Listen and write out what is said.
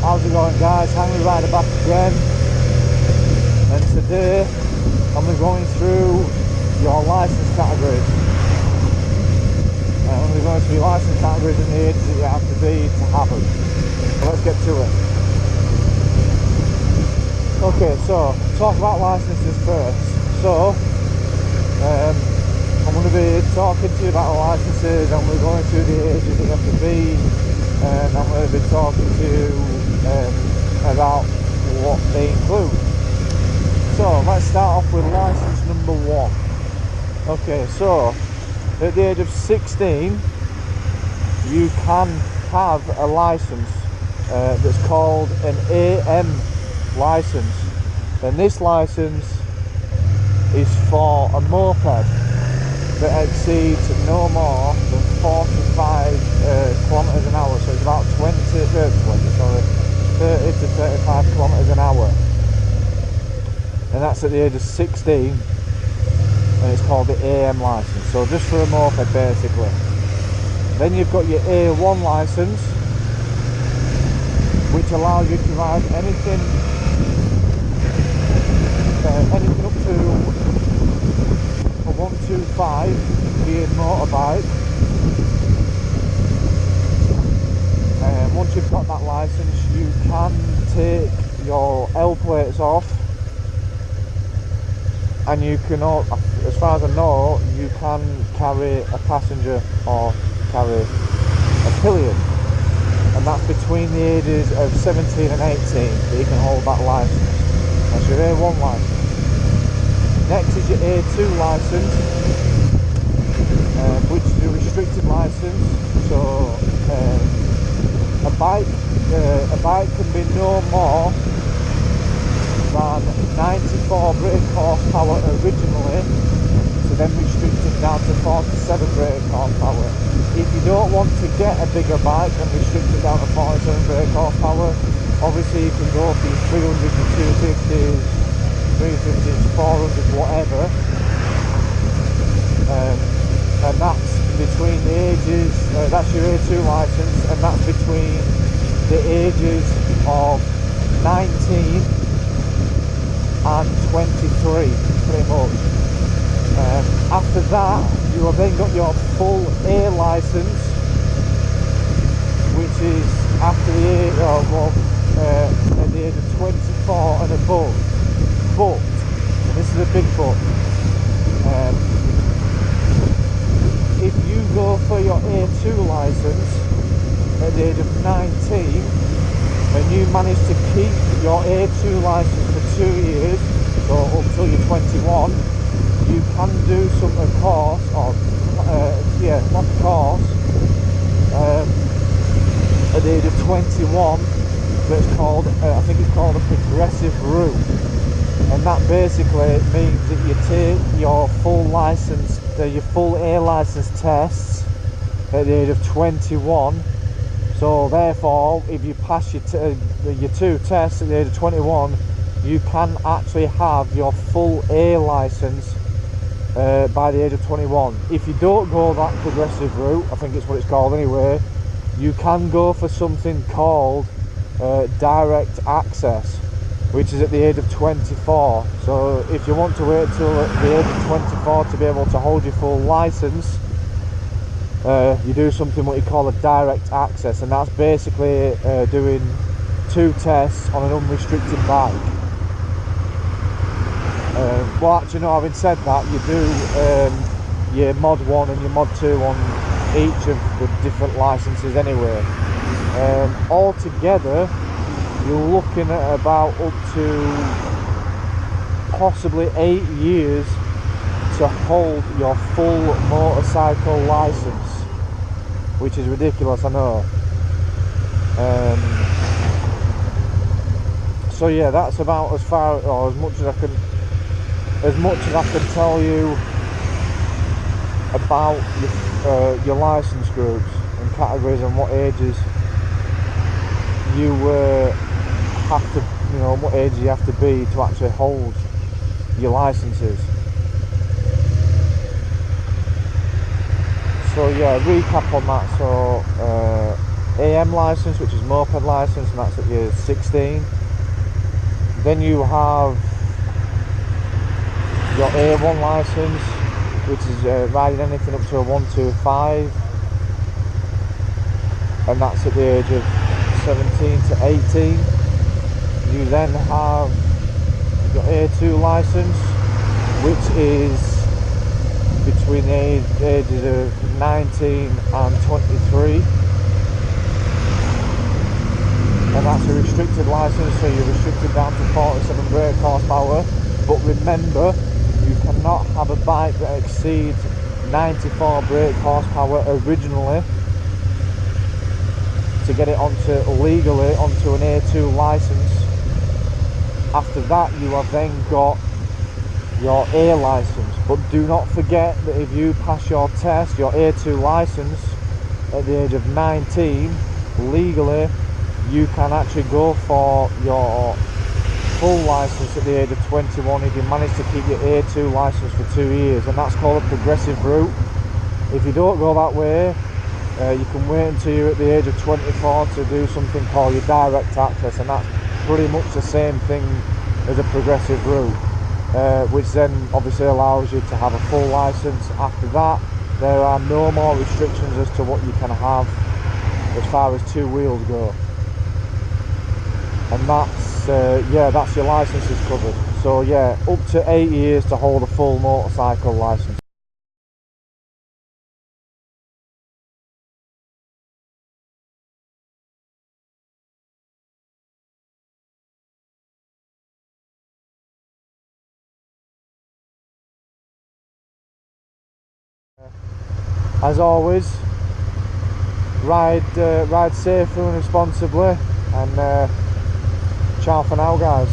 How's it going, guys? Hangley Rider back again, and today I'm going through your license categories. I'm going through your license categories and the ages that you have to be to have them. So let's get to it. Okay, so talk about licenses first. So I'm going to be talking to you about the licenses, and we're going through the ages that you have to be, and I'm going to be talking to you about what they include. So let's start off with license number 1. Okay, so at the age of 16 you can have a license that's called an AM license, and this license is for a moped that exceeds no more than 45 kilometers an hour. So it's about 30 to 35 kilometers an hour, and that's at the age of 16, and it's called the AM license. So just for a moped, basically. Then you've got your A1 license, which allows you to ride anything up to a 125 geared motorbike. And once you've got that license, you can take your L plates off, and you can, as far as I know, you can carry a passenger or carry a pillion, and that's between the ages of 17 and 18 that you can hold that license. That's your A1 license. Next is your A2 license, which is a restricted license. So a bike can be no more than 94 brake horsepower originally, to then restricted down to 47 brake horsepower. If you don't want to get a bigger bike and restrict it down to 47 brake horsepower, obviously you can go for your 300s and 250s, 350s, 400s, whatever. And that's between the ages, that's your A2 license, and that's between the ages of 19 and 23, pretty much. After that, you have then got your full A license, which is after the age at the age of 24 and above. But, and this is a big but, if you go for your A2 license at the age of 19, and you manage to keep your A2 license for 2 years, so up till you're 21, you can do a course, like a course, at the age of 21, that's called, I think it's called a progressive route, and that basically means that you take your full license, your full A license tests at the age of 21. So therefore, if you pass your 2 tests at the age of 21, you can actually have your full A license by the age of 21. If you don't go that progressive route, I think it's what it's called anyway, you can go for something called direct access, which is at the age of 24. So if you want to wait till the age of 24 to be able to hold your full license, you do something what you call a direct access, and that's basically doing 2 tests on an unrestricted bike. Well, actually no, having said that, you do your mod 1 and your mod 2 on each of the different licenses anyway. Altogether, you're looking at about up to possibly 8 years to hold your full motorcycle license, which is ridiculous, I know. So yeah, that's about as far, or as much as I can tell you about your license groups and categories and what ages you have to, what age you have to be to actually hold your licenses. So yeah, recap on that. So AM license, which is moped license, and that's at the age of 16. Then you have your A1 license, which is riding anything up to a 125, and that's at the age of 17 to 18. You then have your A2 license, which is between the ages of 19 and 23, and that's a restricted license, so you're restricted down to 47 brake horsepower. But remember, you cannot have a bike that exceeds 94 brake horsepower originally to get it legally onto an A2 license. After that, you have then got your A license. But do not forget that if you pass your test, your A2 license, at the age of 19, legally, you can actually go for your full license at the age of 21 if you manage to keep your A2 license for 2 years, and that's called a progressive route. If you don't go that way, you can wait until you're at the age of 24 to do something called your direct access, and that's pretty much the same thing as a progressive route, which then obviously allows you to have a full license. After that, there are no more restrictions as to what you can have as far as 2 wheels go, and that's that's your license is covered. So yeah, up to 8 years to hold a full motorcycle license. As always, ride safely and responsibly, and ciao for now, guys.